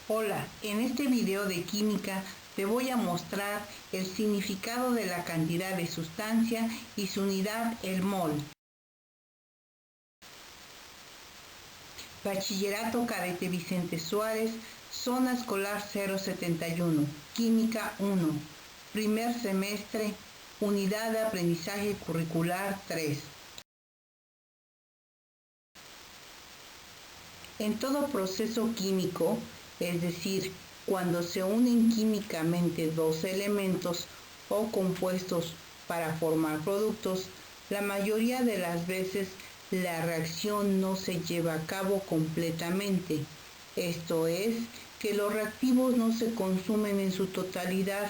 Hola, en este video de química te voy a mostrar el significado de la cantidad de sustancia y su unidad, el mol. Bachillerato Cadete Vicente Suárez, Zona Escolar 071, Química 1, primer semestre, Unidad de Aprendizaje Curricular 3. En todo proceso químico, es decir, cuando se unen químicamente dos elementos o compuestos para formar productos, la mayoría de las veces la reacción no se lleva a cabo completamente. Esto es, que los reactivos no se consumen en su totalidad,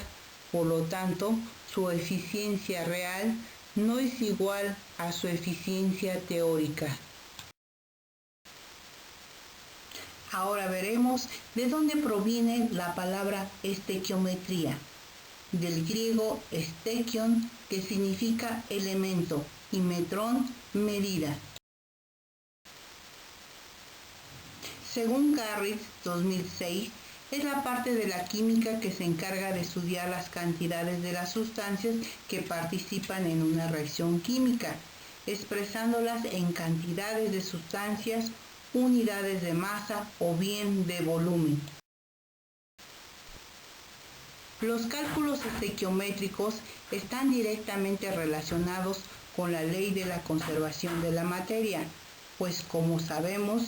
por lo tanto, su eficiencia real no es igual a su eficiencia teórica. Ahora veremos de dónde proviene la palabra estequiometría, del griego stekion, que significa elemento, y metrón, medida. Según Garrett 2006, es la parte de la química que se encarga de estudiar las cantidades de las sustancias que participan en una reacción química, expresándolas en cantidades de sustancias, unidades de masa o bien de volumen. Los cálculos estequiométricos están directamente relacionados con la ley de la conservación de la materia, pues como sabemos,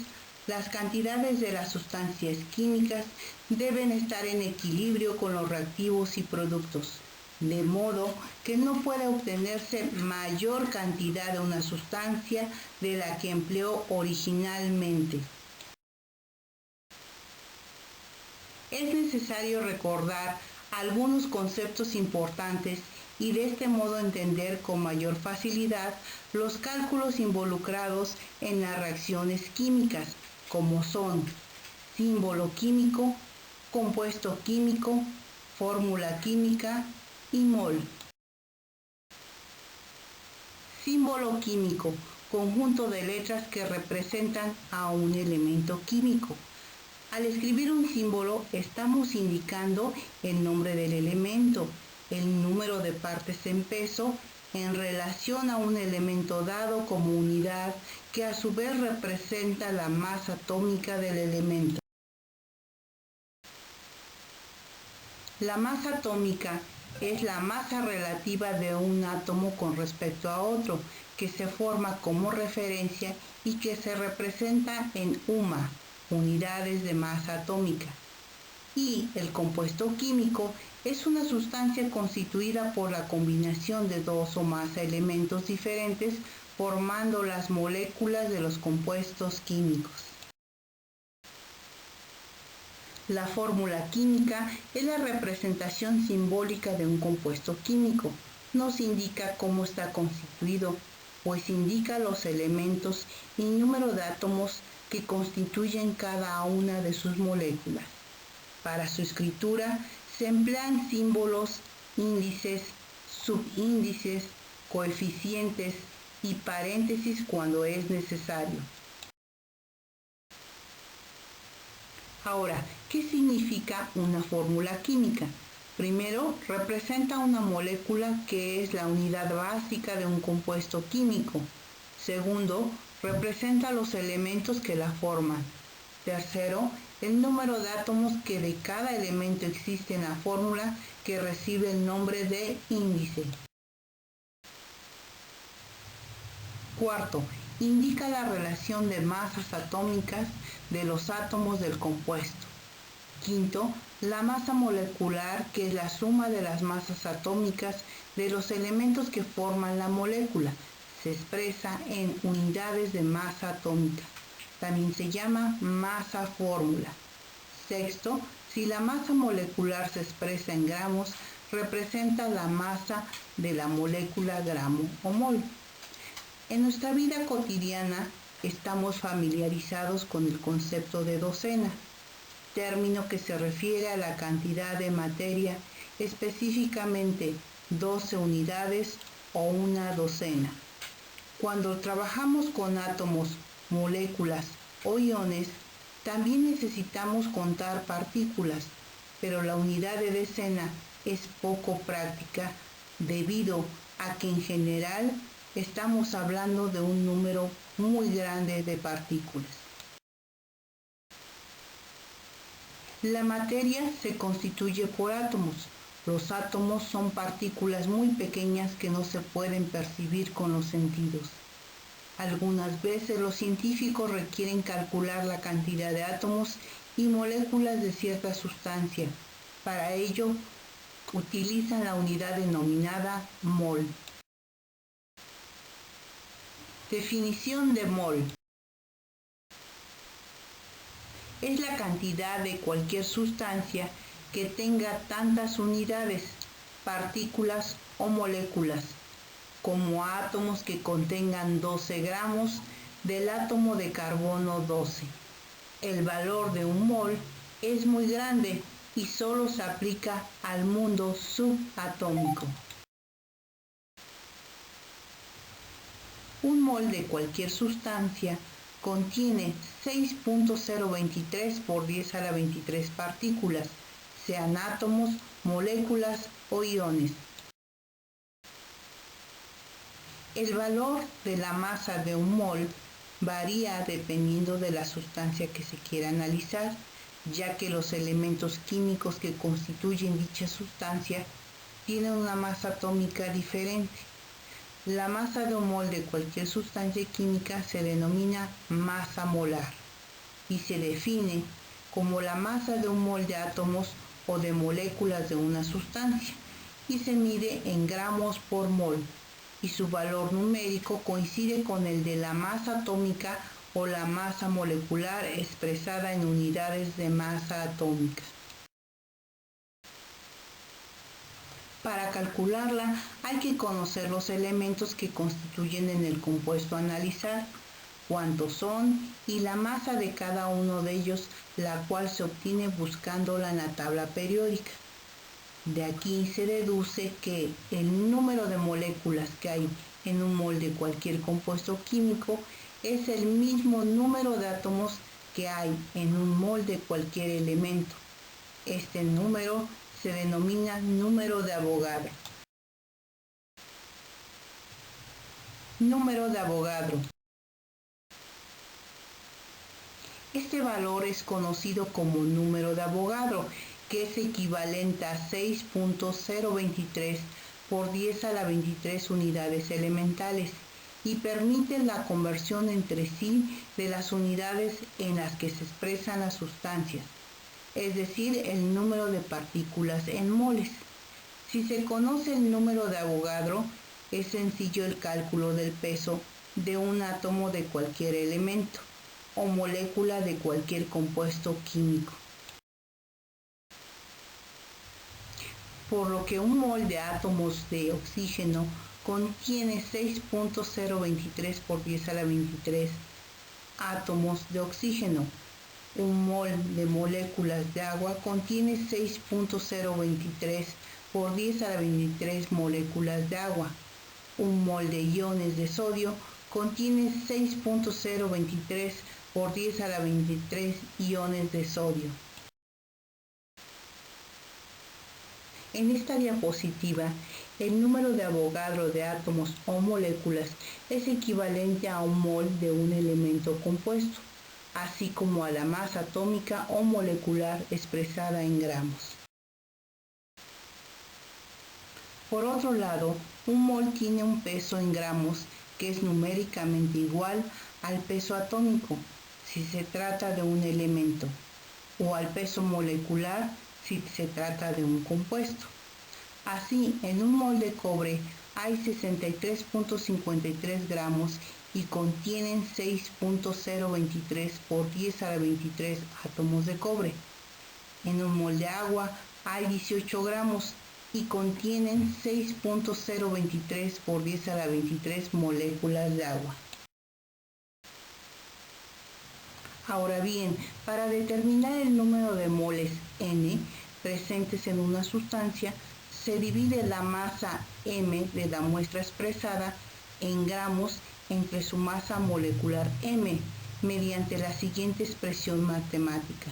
las cantidades de las sustancias químicas deben estar en equilibrio con los reactivos y productos, de modo que no puede obtenerse mayor cantidad de una sustancia de la que empleó originalmente. Es necesario recordar algunos conceptos importantes y de este modo entender con mayor facilidad los cálculos involucrados en las reacciones químicas, como son símbolo químico, compuesto químico, fórmula química y mol. Símbolo químico, conjunto de letras que representan a un elemento químico. Al escribir un símbolo estamos indicando el nombre del elemento, el número de partes en peso en relación a un elemento dado como unidad que a su vez representa la masa atómica del elemento. La masa atómica es la masa relativa de un átomo con respecto a otro, que se forma como referencia y que se representa en UMA, unidades de masa atómica. Y el compuesto químico es una sustancia constituida por la combinación de dos o más elementos diferentes formando las moléculas de los compuestos químicos. La fórmula química es la representación simbólica de un compuesto químico. Nos indica cómo está constituido, pues indica los elementos y número de átomos que constituyen cada una de sus moléculas. Para su escritura se emplean símbolos, índices, subíndices, coeficientes y paréntesis cuando es necesario. Ahora, ¿qué significa una fórmula química? Primero, representa una molécula que es la unidad básica de un compuesto químico. Segundo, representa los elementos que la forman. Tercero, el número de átomos que de cada elemento existe en la fórmula que recibe el nombre de índice. Cuarto, indica la relación de masas atómicas de los átomos del compuesto. Quinto, la masa molecular, que es la suma de las masas atómicas de los elementos que forman la molécula. Se expresa en unidades de masa atómica. También se llama masa fórmula. Sexto, si la masa molecular se expresa en gramos, representa la masa de la molécula gramo o mol. En nuestra vida cotidiana estamos familiarizados con el concepto de docena, término que se refiere a la cantidad de materia, específicamente 12 unidades o una docena. Cuando trabajamos con átomos, moléculas o iones, También necesitamos contar partículas, pero la unidad de decena es poco práctica debido a que en general estamos hablando de un número muy grande de partículas. La materia se constituye por átomos. Los átomos son partículas muy pequeñas que no se pueden percibir con los sentidos. Algunas veces los científicos requieren calcular la cantidad de átomos y moléculas de cierta sustancia. Para ello, utilizan la unidad denominada mol. Definición de mol. Es la cantidad de cualquier sustancia que tenga tantas unidades, partículas o moléculas, como átomos que contengan 12 gramos del átomo de carbono 12. El valor de un mol es muy grande y solo se aplica al mundo subatómico. Un mol de cualquier sustancia contiene 6.023 por 10 a la 23 partículas, sean átomos, moléculas o iones. El valor de la masa de un mol varía dependiendo de la sustancia que se quiera analizar, ya que los elementos químicos que constituyen dicha sustancia tienen una masa atómica diferente. La masa de un mol de cualquier sustancia química se denomina masa molar y se define como la masa de un mol de átomos o de moléculas de una sustancia y se mide en gramos por mol y su valor numérico coincide con el de la masa atómica o la masa molecular expresada en unidades de masa atómica. Para calcularla hay que conocer los elementos que constituyen en el compuesto a analizar, cuántos son y la masa de cada uno de ellos, la cual se obtiene buscándola en la tabla periódica. De aquí se deduce que el número de moléculas que hay en un mol de cualquier compuesto químico es el mismo número de átomos que hay en un mol de cualquier elemento. Este número se denomina número de Avogadro. Número de Avogadro. Este valor es conocido como número de Avogadro, que es equivalente a 6.023 por 10 a la 23 unidades elementales y permite la conversión entre sí de las unidades en las que se expresan las sustancias, es decir, el número de partículas en moles. Si se conoce el número de Avogadro, es sencillo el cálculo del peso de un átomo de cualquier elemento o molécula de cualquier compuesto químico. Por lo que un mol de átomos de oxígeno contiene 6.023 por 10 a la 23 átomos de oxígeno. Un mol de moléculas de agua contiene 6.023 por 10 a la 23 moléculas de agua. Un mol de iones de sodio contiene 6.023 por 10 a la 23 iones de sodio. En esta diapositiva, el número de Avogadro de átomos o moléculas es equivalente a un mol de un elemento compuesto, así como a la masa atómica o molecular expresada en gramos. Por otro lado, un mol tiene un peso en gramos que es numéricamente igual al peso atómico si se trata de un elemento, o al peso molecular si se trata de un compuesto. Así, en un mol de cobre hay 63.53 gramos y contienen 6.023 por 10 a la 23 átomos de cobre. En un mol de agua hay 18 gramos y contienen 6.023 por 10 a la 23 moléculas de agua. Ahora bien, para determinar el número de moles N presentes en una sustancia, se divide la masa M de la muestra expresada en gramos entre su masa molecular M mediante la siguiente expresión matemática.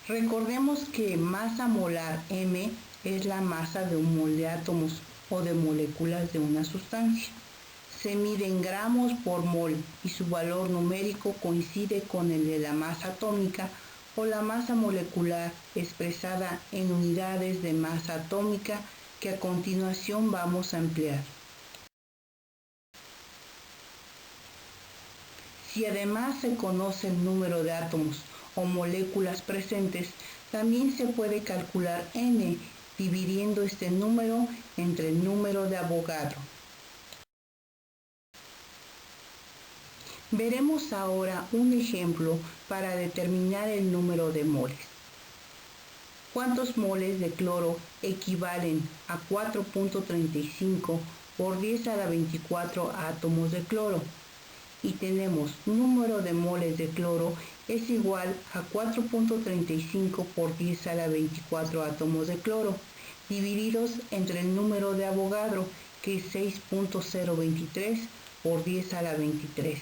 Recordemos que masa molar M es la masa de un mol de átomos o de moléculas de una sustancia. Se mide en gramos por mol y su valor numérico coincide con el de la masa atómica o la masa molecular expresada en unidades de masa atómica que a continuación vamos a emplear. Si además se conoce el número de átomos o moléculas presentes, también se puede calcular N dividiendo este número entre el número de Avogadro. Veremos ahora un ejemplo para determinar el número de moles. ¿Cuántos moles de cloro equivalen a 4.35 por 10 a la 24 átomos de cloro? Y tenemos número de moles de cloro es igual a 4.35 por 10 a la 24 átomos de cloro, divididos entre el número de Avogadro, que es 6.023 por 10 a la 23.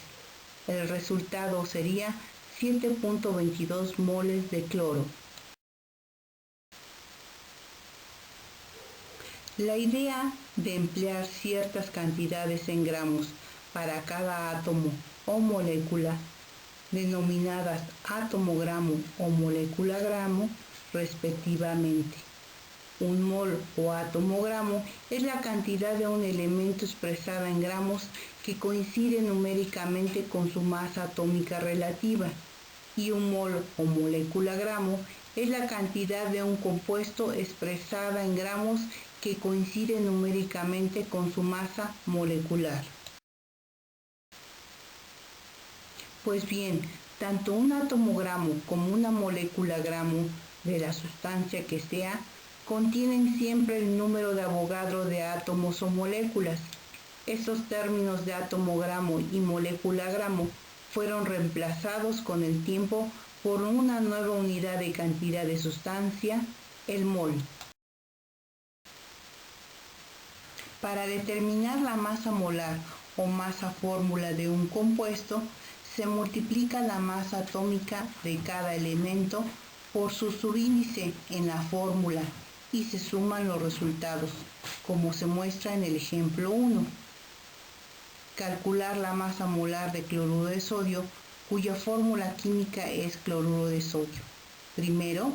El resultado sería 7.22 moles de cloro. La idea de emplear ciertas cantidades en gramos para cada átomo o molécula, denominadas átomo gramo o molécula gramo, respectivamente. Un mol o átomo gramo es la cantidad de un elemento expresada en gramos que coincide numéricamente con su masa atómica relativa, y un mol o molécula gramo es la cantidad de un compuesto expresada en gramos que coincide numéricamente con su masa molecular. Pues bien, tanto un átomo gramo como una molécula gramo de la sustancia que sea, contienen siempre el número de Avogadro de átomos o moléculas. Estos términos de átomo gramo y molécula gramo fueron reemplazados con el tiempo por una nueva unidad de cantidad de sustancia, el mol. Para determinar la masa molar o masa fórmula de un compuesto, se multiplica la masa atómica de cada elemento por su subíndice en la fórmula y se suman los resultados, como se muestra en el ejemplo 1. Calcular la masa molar de cloruro de sodio, cuya fórmula química es cloruro de sodio. Primero,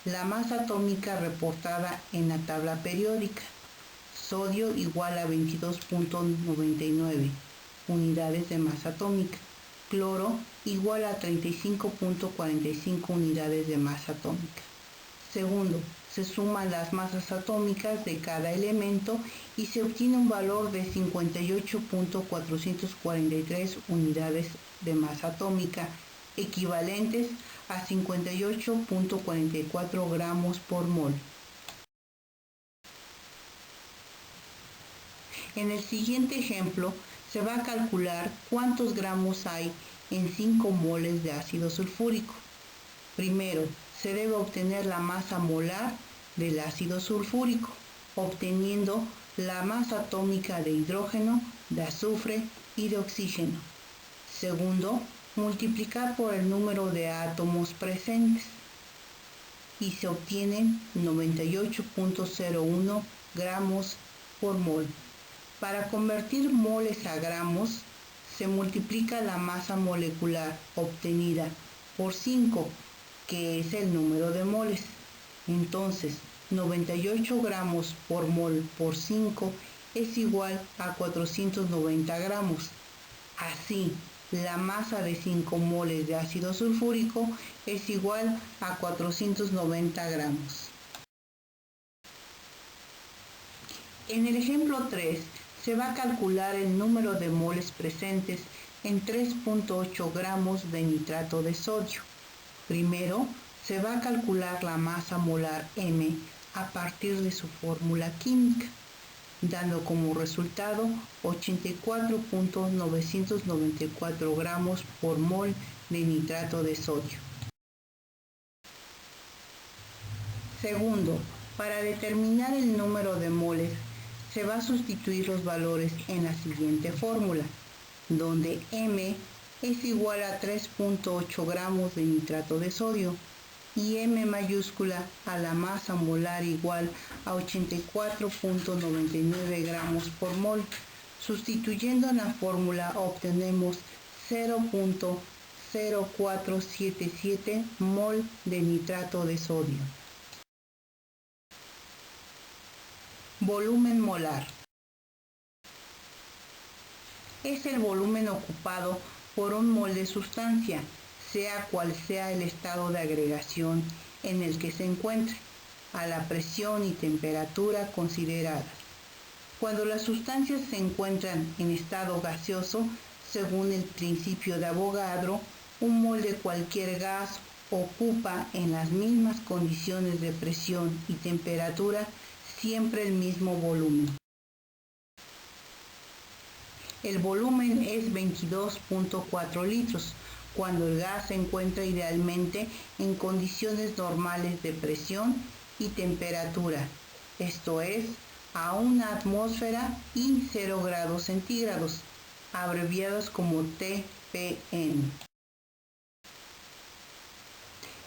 la masa atómica reportada en la tabla periódica. Sodio igual a 22.99 unidades de masa atómica. Cloro igual a 35.45 unidades de masa atómica. Segundo, se suman las masas atómicas de cada elemento y se obtiene un valor de 58.443 unidades de masa atómica, equivalentes a 58.44 gramos por mol. En el siguiente ejemplo, se va a calcular cuántos gramos hay en 5 moles de ácido sulfúrico. Primero, se debe obtener la masa molar del ácido sulfúrico, obteniendo la masa atómica de hidrógeno, de azufre y de oxígeno. Segundo, multiplicar por el número de átomos presentes y se obtienen 98.01 gramos por mol. Para convertir moles a gramos, se multiplica la masa molecular obtenida por 5, que es el número de moles. Entonces, 98 gramos por mol por 5 es igual a 490 gramos. Así, la masa de 5 moles de ácido sulfúrico es igual a 490 gramos. En el ejemplo 3, se va a calcular el número de moles presentes en 3.8 gramos de nitrato de sodio. Primero, se va a calcular la masa molar M a partir de su fórmula química, dando como resultado 84.994 gramos por mol de nitrato de sodio. Segundo, para determinar el número de moles, se va a sustituir los valores en la siguiente fórmula, donde M es igual a 3.8 gramos de nitrato de sodio y M mayúscula a la masa molar igual a 84.99 gramos por mol. Sustituyendo en la fórmula obtenemos 0.0477 mol de nitrato de sodio. Volumen molar. Es el volumen ocupado por un mol de sustancia, sea cual sea el estado de agregación en el que se encuentre, a la presión y temperatura consideradas. Cuando las sustancias se encuentran en estado gaseoso, según el principio de Avogadro, un mol de cualquier gas ocupa en las mismas condiciones de presión y temperatura siempre el mismo volumen. El volumen es 22.4 litros, cuando el gas se encuentra idealmente en condiciones normales de presión y temperatura, esto es, a una atmósfera y 0 grados centígrados, abreviados como TPM.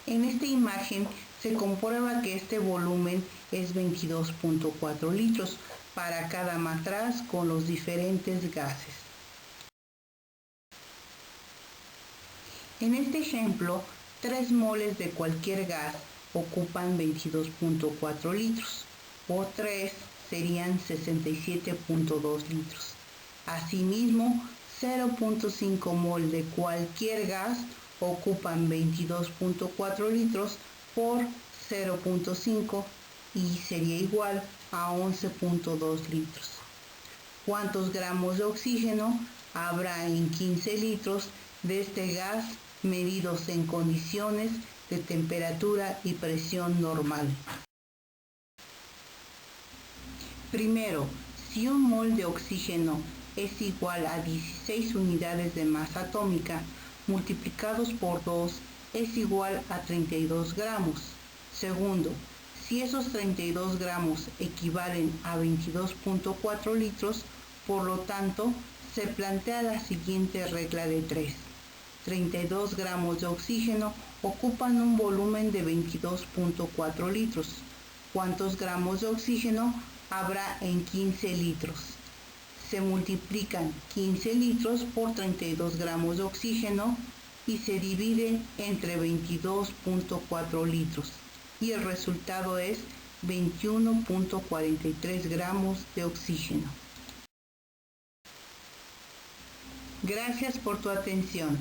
En esta imagen se comprueba que este volumen es 22.4 litros para cada matraz con los diferentes gases. En este ejemplo, 3 moles de cualquier gas ocupan 22.4 litros, o 3 serían 67.2 litros. Asimismo, 0.5 mol de cualquier gas ocupan 22.4 litros por 0.5 y sería igual a 11.2 litros. ¿Cuántos gramos de oxígeno habrá en 15 litros de este gas medidos en condiciones de temperatura y presión normal? Primero, si un mol de oxígeno es igual a 16 unidades de masa atómica, multiplicados por 2 es igual a 32 gramos. Segundo, si esos 32 gramos equivalen a 22.4 litros, por lo tanto, se plantea la siguiente regla de 3. 32 gramos de oxígeno ocupan un volumen de 22.4 litros. ¿Cuántos gramos de oxígeno habrá en 15 litros? Se multiplican 15 litros por 32 gramos de oxígeno y se divide entre 22.4 litros y el resultado es 21.43 gramos de oxígeno. Gracias por tu atención.